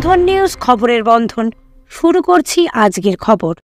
বন্ধন news, খবরের বন্ধন। শুরু করছি আজকের খবর।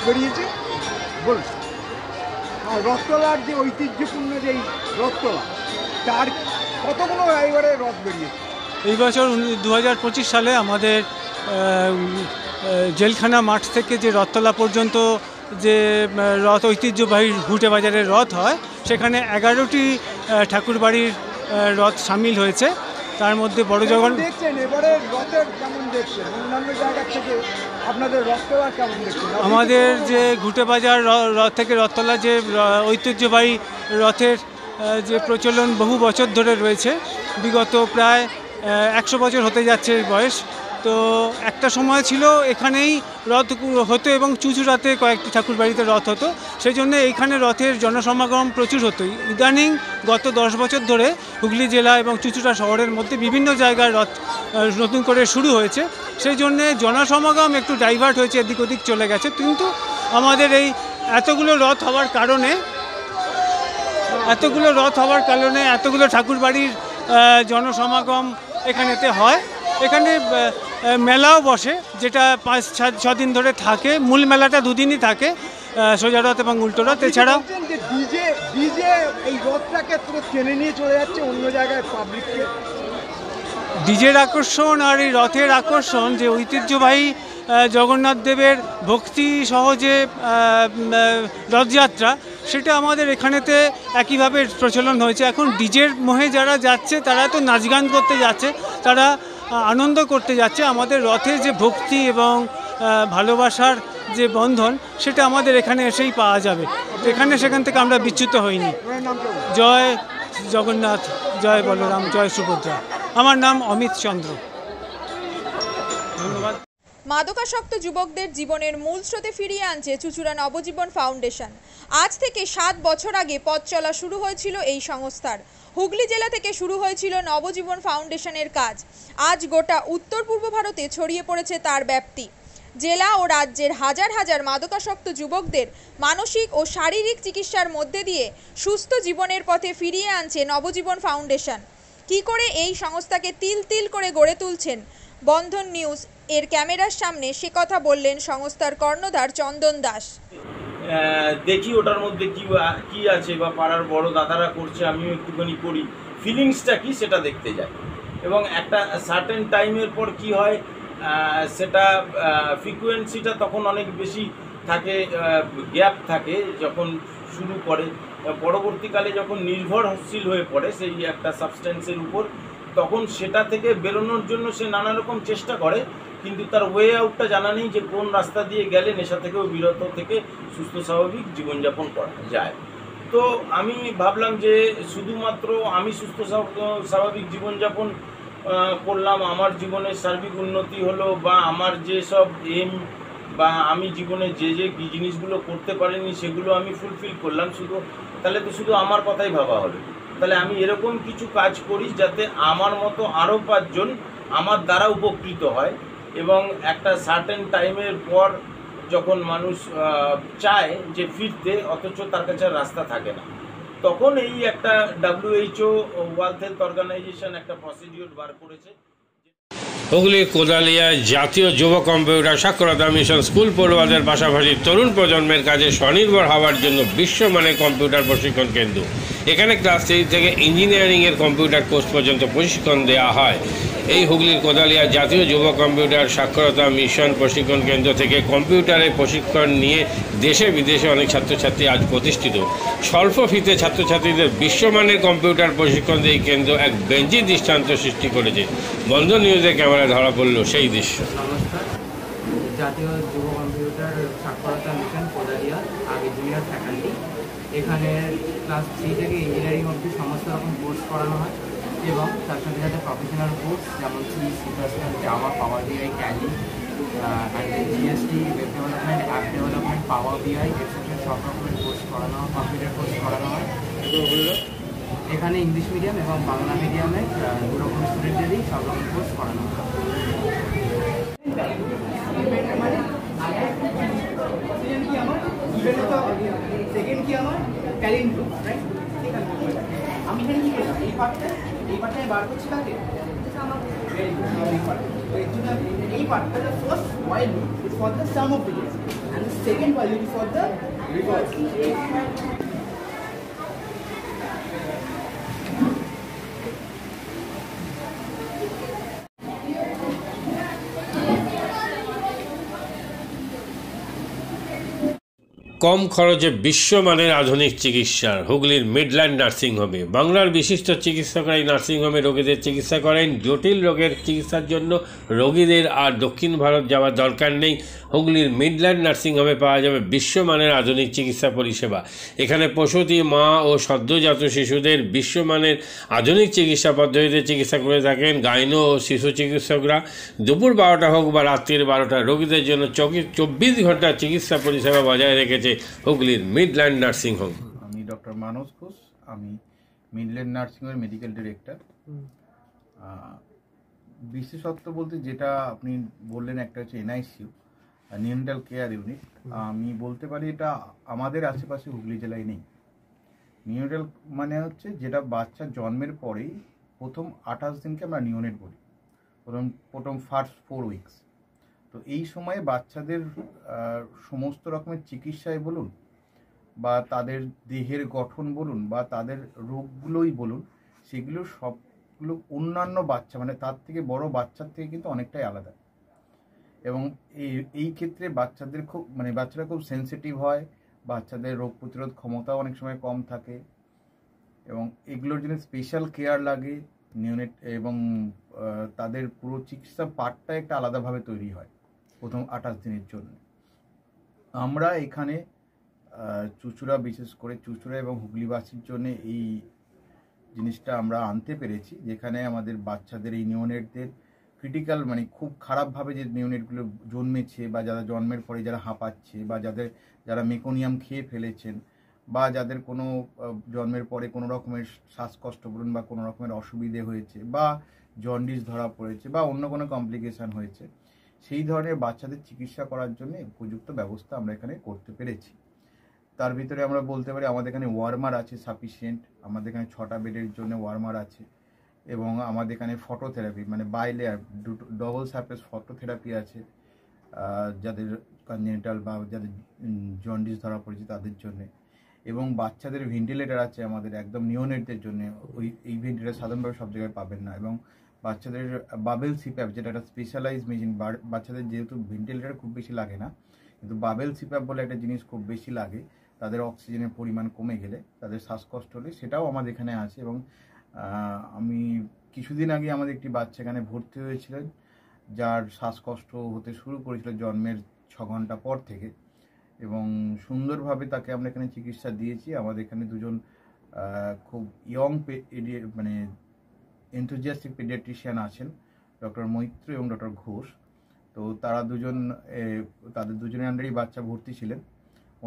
বেরিয়েছে বলুন। আর রথতলার যে ঐতিহ্যপূর্ণ যে রথতলা, তার কতগুলো এবারে রথ বেরিয়েছে? এই বছর 2025 সালে আমাদের জেলখানা মাঠ থেকে যে রথতলা পর্যন্ত যে রথ ঐতিহ্যবাহী ঘুঁটে বাজারের রথ হয়, সেখানে 11টি ঠাকুরবাড়ির রথ সামিল হয়েছে। তার মধ্যে বড় দেখছেন এবারে রথের কেমন দেখছেন? অন্যান্য জায়গা থেকে আপনাদের রথতলা কেমন দেখছেন? আমাদের যে ঘুঁটে বাজার রথ থেকে রথতলা যে ঐতিহ্যবাহী রথের যে প্রচলন বহু বছর ধরে রয়েছে, বিগত প্রায় 100 বছর হতে যাচ্ছে বয়স। তো একটা সময় ছিল এখানেই রথ হতো এবং চুঁচুড়াতে কয়েকটি ঠাকুর বাড়িতে রথ হতো, সেই জন্য এইখানে রথের জনসমাগম প্রচুর হতো। ইদানিং গত 10 বছর ধরে হুগলি জেলা এবং চুঁচুড়া শহরের মধ্যে বিভিন্ন জায়গায় রথ নতুন করে শুরু হয়েছে, সেই জন্যে জনসমাগম একটু ডাইভার্ট হয়েছে, এদিক ওদিক চলে গেছে। কিন্তু আমাদের এই এতগুলো রথ হওয়ার কারণে এতগুলো ঠাকুর বাড়ির জনসমাগম এখানেতে হয়। এখানে মেলাও বসে, যেটা 5-6 দিন ধরে থাকে। মূল মেলাটা 2 দিনই থাকে, সোজা রথ এবং উল্টো রথ। এছাড়াও ডিজে এই রথটাকে পুরো টেনে নিয়ে চলে যাচ্ছে অন্য জায়গায় পাবলিককে। ডিজের আকর্ষণ আর এই রথের আকর্ষণ, যে ঐতিহ্যবাহী জগন্নাথ দেবের ভক্তি সহজে রথযাত্রা, সেটা আমাদের এখানেতে একইভাবে প্রচলন হয়েছে। এখন ডিজের মোহে যারা যাচ্ছে, তারা তো নাচ গান করতে যাচ্ছে, তারা আনন্দ করতে যাচ্ছে। আমাদের রথের যে ভক্তি এবং ভালোবাসার যে বন্ধন, সেটা আমাদের এখানে এসেই পাওয়া যাবে। সেখান থেকে আমরা বিচ্যুত হইনি। জয় জগন্নাথ, জয় বলরাম, জয় সুভদ্রা। আমার নাম অমিত চন্দ্র। ধন্যবাদ। মাদকাসক্ত যুবকদের জীবনের মূল স্রোতে ফিরিয়ে আনছে চুঁচুড়া নবজীবন ফাউন্ডেশন। আজ থেকে 7 বছর আগে পথ চলা শুরু হয়েছিল এই সংস্থার। হুগলি জেলা থেকে শুরু হয়েছিল নবজীবন ফাউন্ডেশনের কাজ। আজ গোটা উত্তর পূর্ব ভারতে ছড়িয়ে পড়েছে তার ব্যাপ্তি। জেলা ও রাজ্যের হাজার হাজার মাদকাসক্ত যুবকদের মানসিক ও শারীরিক চিকিৎসার মধ্যে দিয়ে সুস্থ জীবনের পথে ফিরিয়ে আনছে নবজীবন ফাউন্ডেশন। কি করে এই সংস্থাকে তিল তিল করে গড়ে তুলছেন বন্ধন নিউজ এর ক্যামেরার সামনে, সে কথা বললেন সংস্থার কর্ণধার চন্দন দাস। দেখি ওটার মধ্যে কি আছে, বা পাড়ার বড় দাদারা করছে, আমিও একটুখানি করি, ফিলিংসটা কি সেটা দেখতে যাই। এবং একটা সার্টেন টাইমের পর কি হয়, সেটা ফ্রিকোয়েন্সিটা তখন অনেক বেশি থাকে, গ্যাপ থাকে যখন শুরু করে, পরবর্তীকালে যখন নির্ভরশীল হয়ে পড়ে সেই একটা সাবস্টেন্সের উপর, তখন সেটা থেকে বেরোনোর জন্য সে নানা রকম চেষ্টা করে, কিন্তু তার ওয়ে আউটটা জানা নেই যে কোন রাস্তা দিয়ে গেলে নেশা থেকেও বিরত থেকে সুস্থ স্বাভাবিক জীবনযাপন করা যায়। তো আমি ভাবলাম যে শুধুমাত্র আমি সুস্থ স্বাভাবিক জীবনযাপন করলাম, আমার জীবনের সার্বিক উন্নতি হলো, বা আমার যেসব এম বা আমি জীবনে যে জিনিসগুলো করতে পারিনি সেগুলো আমি ফুলফিল করলাম, তাহলে তো শুধু আমার কথাই ভাবা হবে। তাহলে আমি এরকম কিছু কাজ করি যাতে আমার মতো আরও 5 জন আমার দ্বারা উপকৃত হয়, এবং একটা সার্টেন টাইমের পর যখন মানুষ চায় যে ফিরতে, অথচ তার কাছে রাস্তা থাকে না, তখন এই একটা WHO ওয়ার্ল্ড হেলথ অর্গানাইজেশন একটা প্রসিডিওর বার করেছে। হুগলির কোদালিয়া জাতীয় যুব কম্পিউটার সাক্ষরতা মিশন স্কুল পড়ুয়াদের পাশাপাশি তরুণ প্রজন্মের কাজে স্বনির্ভর হওয়ার জন্য বিশ্বমানের কম্পিউটার প্রশিক্ষণ কেন্দ্র। এখানে ক্লাস 3 থেকে ইঞ্জিনিয়ারিংয়ের কম্পিউটার কোর্স পর্যন্ত প্রশিক্ষণ দেওয়া হয়। এই হুগলির কোদালিয়া জাতীয় যুব কম্পিউটার সাক্ষরতা মিশন প্রশিক্ষণ কেন্দ্র থেকে কম্পিউটারের প্রশিক্ষণ নিয়ে দেশে বিদেশে অনেক ছাত্রছাত্রী আজ প্রতিষ্ঠিত। স্বল্প ফিতে ছাত্রছাত্রীদের বিশ্বমানের কম্পিউটার প্রশিক্ষণ দিয়ে এই কেন্দ্র এক বেঞ্জি দৃষ্টান্ত সৃষ্টি করেছে। বন্ধন নিউজের ক্যামেরায় ধরা পড়ল সেই দৃশ্য। নমস্কার, জাতীয় যুব কম্পিউটার সাক্ষরতা মিশন কোদালিয়া আগে জুনিয়র ফ্যাকাল্টি। এখানে ক্লাস 3 থেকে ইঞ্জিনিয়ারিং অবধি সমস্ত রকম কোর্স করানো হয়, এবং তার সাথে সাথে প্রফেশনাল কোর্স যেমন C++, Java, power BI, Tally, GST, web development, app development, power BI, extra সব রকমের কোর্স করানো হয়, কম্পিউটার কোর্স করানো হয়। এখানে ইংলিশ মিডিয়াম এবং বাংলা মিডিয়ামে দুরকম স্টুডেন্টদেরই সব রকম কোর্স করানো হয়। সেকেন্ড কি আমার ক্যালেন্ডার, রাইট? আমি এখানে কি করলাম, এই পার্টটা বার করছি কাকে, এই পার্টটা first while loop is for the sum of digits and the second while loop is for the reverse. কম খরচে বিশ্বমানের আধুনিক চিকিৎসার হুগলির মিডল্যান্ড নার্সিংহোমে বাংলার বিশিষ্ট চিকিৎসকরা এই নার্সিংহোমে রোগীদের চিকিৎসা করেন। জটিল রোগের চিকিৎসার জন্য রোগীদের আর দক্ষিণ ভারত যাওয়ার দরকার নেই। হুগলির মিডল্যান্ড নার্সিংহোমে পাওয়া যাবে বিশ্বমানের আধুনিক চিকিৎসা পরিষেবা। এখানে প্রসূতি মা ও সদ্যজাত শিশুদের বিশ্বমানের আধুনিক চিকিৎসা পদ্ধতিতে চিকিৎসা করে থাকেন গাইনো ও শিশু চিকিৎসকরা। দুপুর 12টা হোক বা রাত্রির 12টা, রোগীদের জন্য 24 ঘন্টা চিকিৎসা পরিষেবা বজায় রেখেছে হুগলির মিডল্যান্ড নার্সিংহোম। আমি ডক্টর মানস ঘোষ, আমি মিডল্যান্ড নার্সিংহোমের মেডিকেল ডিরেক্টর। বিশেষত্ব বলতে যেটা আপনি বললেন, একটা হচ্ছে NICU, নিউনেটাল কেয়ার ইউনিট। আমি বলতে পারি এটা আমাদের আশেপাশে হুগলি জেলায় নেই। নিউনেটাল মানে হচ্ছে যেটা বাচ্চা জন্মের পরেই প্রথম 28 দিনকে আমরা নিউনেট বলি, প্রথম ফার্স্ট 4 উইকস। তো এই সময়ে বাচ্চাদের সমস্ত রকমের চিকিৎসায় বলুন, বা তাদের দেহের গঠন বলুন, বা তাদের রোগগুলোই বলুন, সেগুলো সবগুলো অন্যান্য বাচ্চা মানে তার থেকে বড় বাচ্চার থেকে কিন্তু অনেকটাই আলাদা। এবং এই ক্ষেত্রে বাচ্চারা খুব সেন্সিটিভ হয়, বাচ্চাদের রোগ প্রতিরোধ ক্ষমতাও অনেক সময় কম থাকে, এবং এগুলোর জন্য স্পেশাল কেয়ার লাগে নিউনেট, এবং তাদের পুরো চিকিৎসা পার্টটা একটা আলাদাভাবে তৈরি হয় প্রথম 28 দিনের জন্য। আমরা এখানে চুঁচুড়া, বিশেষ করে চুঁচুড়া এবং হুগলিবাসীর জন্য এই জিনিসটা আমরা আনতে পেরেছি, যেখানে আমাদের বাচ্চাদের এই নিউনেটদের ক্রিটিক্যাল মানে খুব খারাপভাবে যে নিউনেটগুলো জন্মেছে, বা যারা জন্মের পরে যারা হাঁপাচ্ছে, বা যারা মেকোনিয়াম খেয়ে ফেলেছেন, বা যাদের কোনো জন্মের পরে কোনো রকমের শ্বাসকষ্ট বলুন, বা কোনো রকমের অসুবিধে হয়েছে, বা জন্ডিস ধরা পড়েছে, বা অন্য কোনো কমপ্লিকেশান হয়েছে, সেই ধরনের বাচ্চাদের চিকিৎসা করার জন্য উপযুক্ত ব্যবস্থা আমরা এখানে করতে পেরেছি। তার ভিতরে আমরা বলতে পারি আমাদের এখানে ওয়ার্মার আছে সাফিসিয়েন্ট, আমাদের এখানে 6টা বেডের জন্য ওয়ার্মার আছে, এবং আমাদের এখানে ফটোথেরাপি মানে বাইলেয়ার ডবল সারফেস ফটোথেরাপি আছে যাদের কনজেনিটাল বা যাদের জন্ডিস ধরা পড়েছে তাদের জন্য, এবং বাচ্চাদের ভেন্টিলেটার আছে আমাদের একদম নিওনেটদের জন্য। এই ভেন্টিলেটার সাধারণভাবে সব জায়গায় পাবেন না, এবং বাচ্চাদের বাবেল সিপ্যাপ, যেটা একটা স্পেশালাইজ মেশিন, বাচ্চাদের যেহেতু ভেন্টিলেটার খুব বেশি লাগে না, কিন্তু বাবেল সিপ্যাপ বলে একটা জিনিস খুব বেশি লাগে, তাদের অক্সিজেনের পরিমাণ কমে গেলে, তাদের শ্বাসকষ্ট হলে, সেটাও আমাদের এখানে আছে। এবং আমি কিছুদিন আগে আমাদের একটি বাচ্চা এখানে ভর্তি হয়েছিলেন, যার শ্বাসকষ্ট হতে শুরু করেছিল জন্মের 6 ঘন্টা পর থেকে, এবং সুন্দরভাবে তাকে আমরা এখানে চিকিৎসা দিয়েছি। আমাদের এখানে দুজন খুব ইয়ং মানে এনথুজিয়াস্টিক পেডিয়াট্রিশিয়ান আছেন, ডক্টর মৈত্র এবং ডক্টর ঘোষ। তো তারা দুজন, তাদের দুজনের আন্ডারেই বাচ্চা ভর্তি ছিলেন।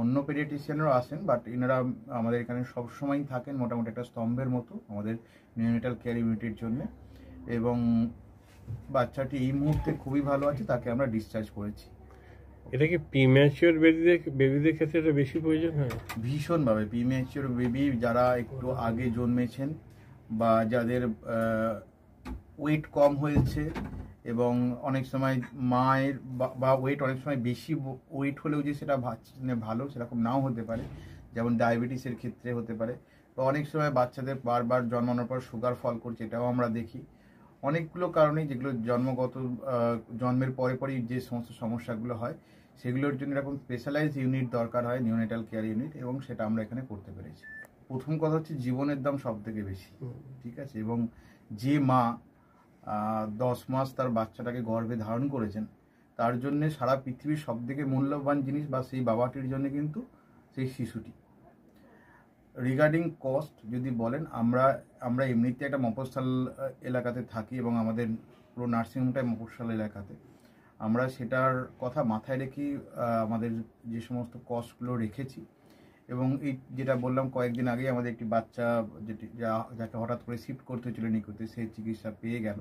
অন্য পেডিয়াট্রিশিয়ানরাও আসেন, বাট এনারা আমাদের এখানে সবসময়ই থাকেন, মোটামুটি একটা স্তম্ভের মতো আমাদের নিউনেটাল কেয়ার ইউনিটের জন্য। এবং বাচ্চাটি এই মুহূর্তে খুবই ভালো আছে, তাকে আমরা ডিসচার্জ করেছি। এটা কি প্রিম্যাচিওর বেবিদের ক্ষেত্রে এটা বেশি প্রয়োজন হয়? ভীষণভাবে প্রিম্যাচিওর বেবি, যারা একটু আগে জন্মেছেন বা যাদের ওয়েট কম হয়েছে, এবং অনেক সময় মায়ের বা ওয়েট অনেক সময় বেশি ওয়েট হলেও যে সেটা ভালো সেরকম নাও হতে পারে, যেমন ডায়াবেটিসের ক্ষেত্রে হতে পারে। তো অনেক সময় বাচ্চাদের বারবার জন্মানোর পর সুগার ফল করছে, এটাও আমরা দেখি। অনেকগুলো কারণেই, যেগুলো জন্মের পরে পরেই যে সমস্ত সমস্যাগুলো হয়, সেগুলোর জন্য এরকম স্পেশালাইজ ইউনিট দরকার হয়, নিউনেটাল কেয়ার ইউনিট, এবং সেটা আমরা এখানে করতে পেরেছি। প্রথম কথা হচ্ছে জীবনের দাম সব থেকে বেশি, ঠিক আছে? এবং যে মা 10 মাস তার বাচ্চাটাকে গর্ভে ধারণ করেছেন, তার জন্য সারা পৃথিবীর সব থেকে মূল্যবান জিনিস বা সেই বাবাটির জন্য কিন্তু সেই শিশুটি। রিগার্ডিং কস্ট যদি বলেন, আমরা এমনিতে একটা মফস্বল এলাকাতে থাকি, এবং আমাদের পুরো নার্সিংহোমটাই মফস্বল এলাকাতে। আমরা সেটার কথা মাথায় রেখেই আমাদের যে সমস্ত কস্টগুলো রেখেছি। এবং এই যেটা বললাম, কয়েকদিন আগেই আমাদের একটি বাচ্চা যাকে হঠাৎ করে শিফট করতে হয়েছিল নিকুতে, সেই চিকিৎসা পেয়ে গেল।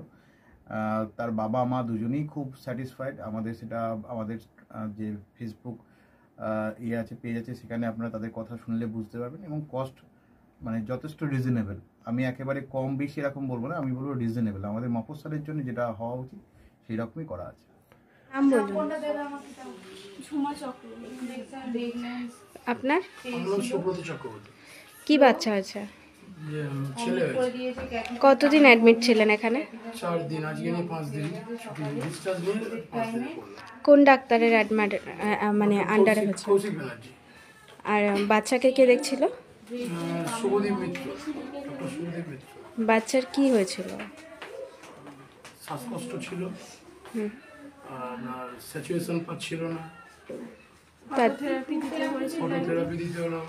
তার বাবা মা দুজনেই খুব স্যাটিসফাইড। আমাদের যে ফেসবুক পেজ আছে, সেখানে আপনারা তাদের কথা শুনলে বুঝতে পারবেন। এবং কস্ট মানে যথেষ্ট রিজনেবল। আমি একেবারে কম বেশি এরকম বলবো না, আমি বলবো রিজনেবল। আমাদের মফস্বলের জন্য যেটা হওয়া উচিত সেই রকমই করা আছে। আপনার কি বাচ্চা আছে? কতদিন অ্যাডমিট ছিলেন এখানে? 4 দিন, আজকে নিয়ে 5 দিন ছুটি, ডিসচার্জ নিয়ে 5 দিন করলাম। কোন ডাক্তারের মানে আন্ডারে হচ্ছে? কৌশিক ব্যানার্জি। আর বাচ্চাকে কে দেখছিল? শুভদীপ মিত্র, ডক্টর শুভদীপ মিত্র। বাচ্চার কি হয়েছিল? শ্বাসকষ্ট ছিল, আর স্যাচুরেশন পাচ্ছিল না, ফটোথেরাপি দিতে হলো।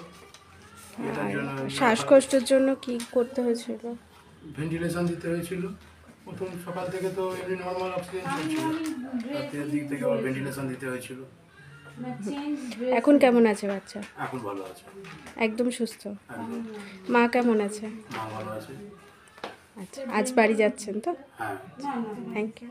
শ্বাসকষ্টের জন্য কি করতে হয়েছিল? ভেন্টিলেশন দিতে হয়েছিল। প্রথম সকাল থেকে তো এমনি নর্মাল অক্সিজেন চলছিল, রাতের দিক থেকে আবার ভেন্টিলেশন দিতে হয়েছিল। এখন কেমন আছে বাচ্চা? এখন ভালো আছে, একদম সুস্থ। মা কেমন আছে? মা ভালো আছে। আচ্ছা, আজ বাড়ি যাচ্ছেন তো? হ্যাঁ, থ্যাংক ইউ।